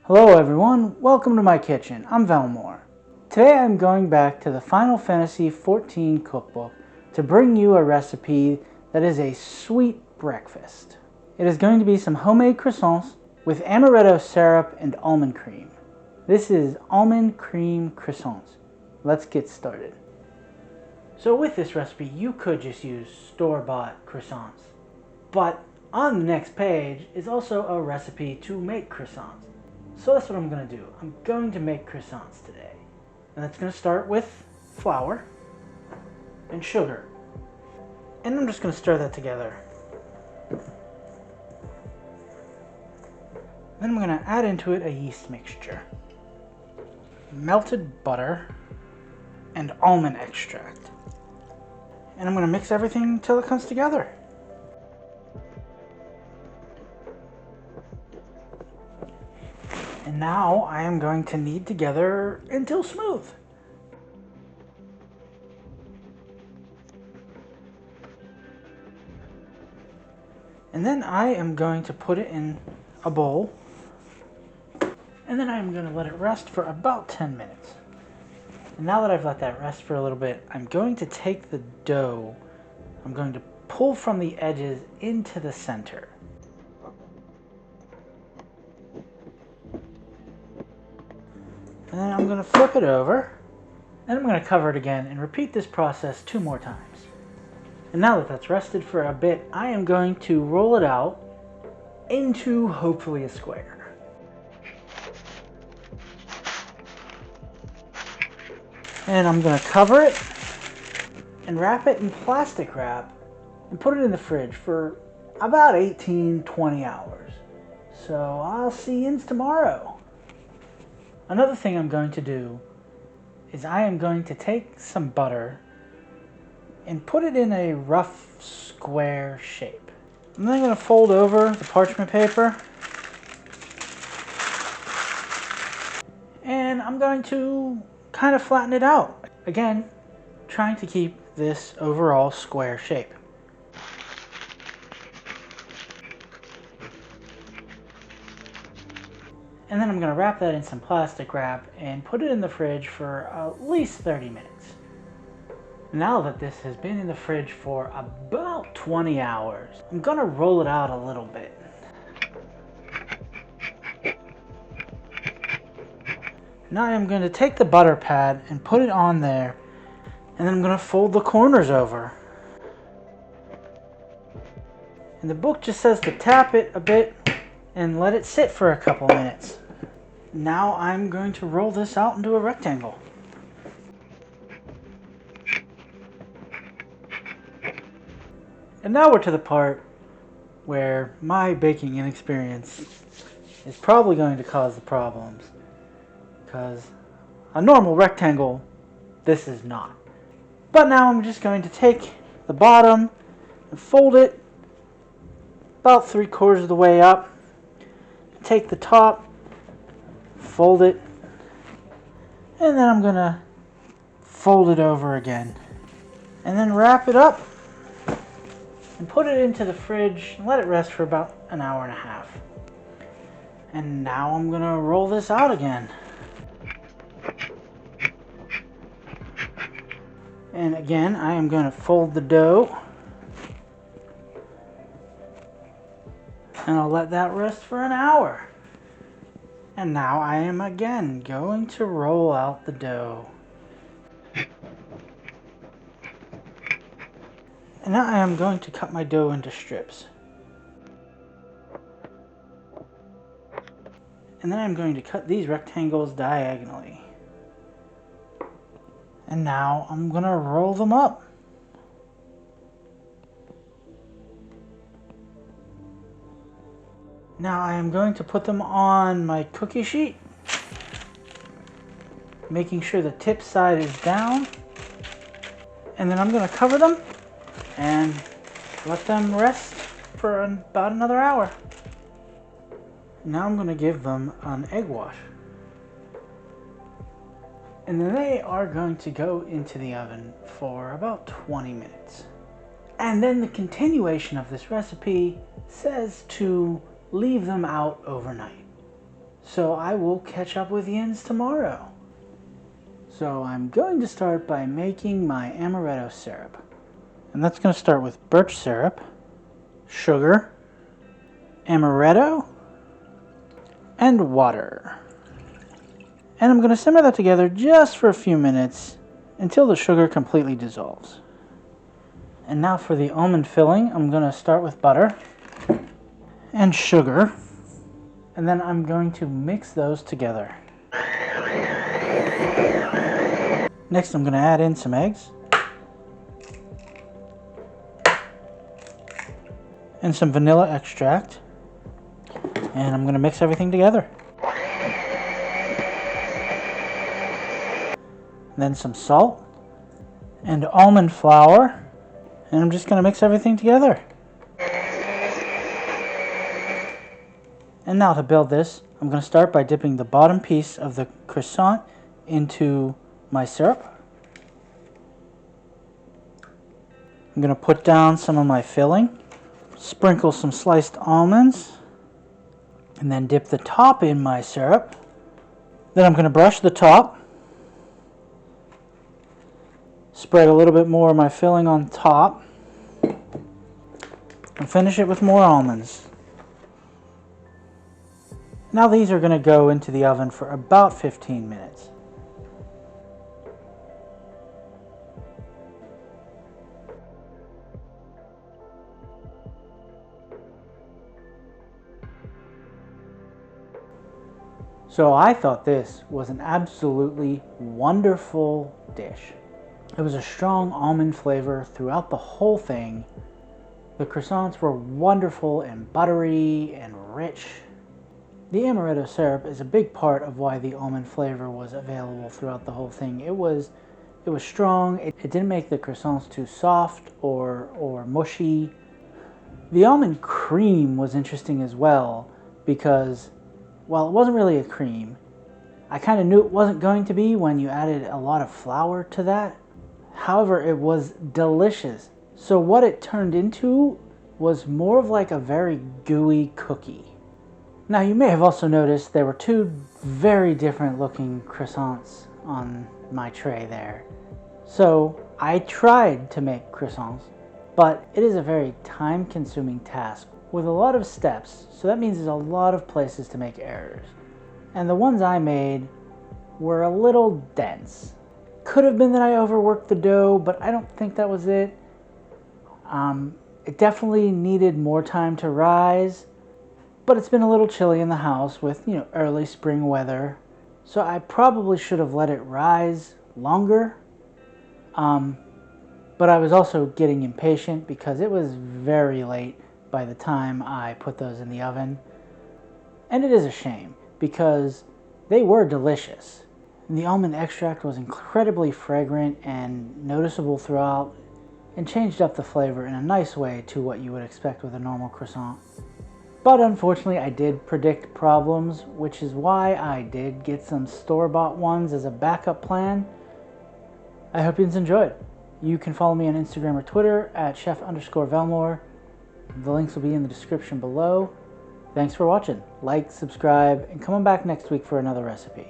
Hello everyone, welcome to my kitchen. I'm Valmore. Today I'm going back to the Final Fantasy XIV cookbook to bring you a recipe that is a sweet breakfast. It is going to be some homemade croissants with amaretto syrup and almond cream. This is Almond Cream Croissants. Let's get started. So with this recipe you could just use store-bought croissants, but on the next page is also a recipe to make croissants. So that's what I'm going to do. I'm going to make croissants today. And that's going to start with flour and sugar. And I'm just going to stir that together. Then I'm going to add into it a yeast mixture, melted butter, and almond extract. And I'm going to mix everything until it comes together. And now I am going to knead together until smooth. And then I am going to put it in a bowl. And then I'm going to let it rest for about 10 minutes. And now that I've let that rest for a little bit, I'm going to take the dough. I'm going to pull from the edges into the center. And then I'm going to flip it over, and I'm going to cover it again and repeat this process 2 more times. And now that that's rested for a bit, I am going to roll it out into hopefully a square. And I'm going to cover it and wrap it in plastic wrap and put it in the fridge for about 18-20 hours. So I'll see you tomorrow. Another thing I'm going to do is I am going to take some butter and put it in a rough square shape. And then I'm going to fold over the parchment paper. And I'm going to kind of flatten it out. Again, trying to keep this overall square shape. And then I'm going to wrap that in some plastic wrap and put it in the fridge for at least 30 minutes. Now that this has been in the fridge for about 20 hours, I'm going to roll it out a little bit. Now I'm going to take the butter pad and put it on there, and then I'm going to fold the corners over. And the book just says to tap it a bit and let it sit for a couple minutes. Now I'm going to roll this out into a rectangle. And now we're to the part where my baking inexperience is probably going to cause the problems. Because a normal rectangle, this is not. But now I'm just going to take the bottom and fold it about 3/4 of the way up. Take the top, fold it, and then I'm going to fold it over again. And then wrap it up and put it into the fridge and let it rest for about an hour and a half. And now I'm going to roll this out again. And again, I am going to fold the dough. And I'll let that rest for an hour. And now I am again going to roll out the dough. And now I am going to cut my dough into strips. And then I'm going to cut these rectangles diagonally. And now I'm going to roll them up. Now I am going to put them on my cookie sheet, making sure the tip side is down. And then I'm going to cover them and let them rest for about another hour. Now I'm going to give them an egg wash. And then they are going to go into the oven for about 20 minutes. And then the continuation of this recipe says to leave them out overnight. So I will catch up with yins tomorrow. So I'm going to start by making my amaretto syrup. And that's going to start with birch syrup, sugar, amaretto, and water. And I'm going to simmer that together just for a few minutes until the sugar completely dissolves. And now for the almond filling, I'm going to start with butter and sugar, and then I'm going to mix those together. Next, I'm going to add in some eggs and some vanilla extract, and I'm going to mix everything together. Then some salt and almond flour, and I'm just going to mix everything together. And now to build this, I'm going to start by dipping the bottom piece of the croissant into my syrup. I'm going to put down some of my filling, sprinkle some sliced almonds, and then dip the top in my syrup. Then I'm going to brush the top, spread a little bit more of my filling on top, and finish it with more almonds. Now these are going to go into the oven for about 15 minutes. So I thought this was an absolutely wonderful dish. It was a strong almond flavor throughout the whole thing. The croissants were wonderful and buttery and rich. The amaretto syrup is a big part of why the almond flavor was available throughout the whole thing. It was strong. It didn't make the croissants too soft or mushy. The almond cream was interesting as well because while it wasn't really a cream, I kind of knew it wasn't going to be when you added a lot of flour to that. However, it was delicious. So what it turned into was more of like a very gooey cookie. Now you may have also noticed there were two very different looking croissants on my tray there. So I tried to make croissants, but it is a very time-consuming task with a lot of steps, so that means there's a lot of places to make errors. And the ones I made were a little dense. Could have been that I overworked the dough, but I don't think that was it. It definitely needed more time to rise, but it's been a little chilly in the house with, early spring weather, so I probably should have let it rise longer. But I was also getting impatient because it was very late by the time I put those in the oven. And it is a shame because they were delicious. And the almond extract was incredibly fragrant and noticeable throughout and changed up the flavor in a nice way to what you would expect with a normal croissant. But unfortunately I did predict problems, which is why I did get some store-bought ones as a backup plan. I hope you enjoyed. You can follow me on Instagram or Twitter at chef_Velmore. The links will be in the description below. Thanks for watching. Like, subscribe, and come on back next week for another recipe.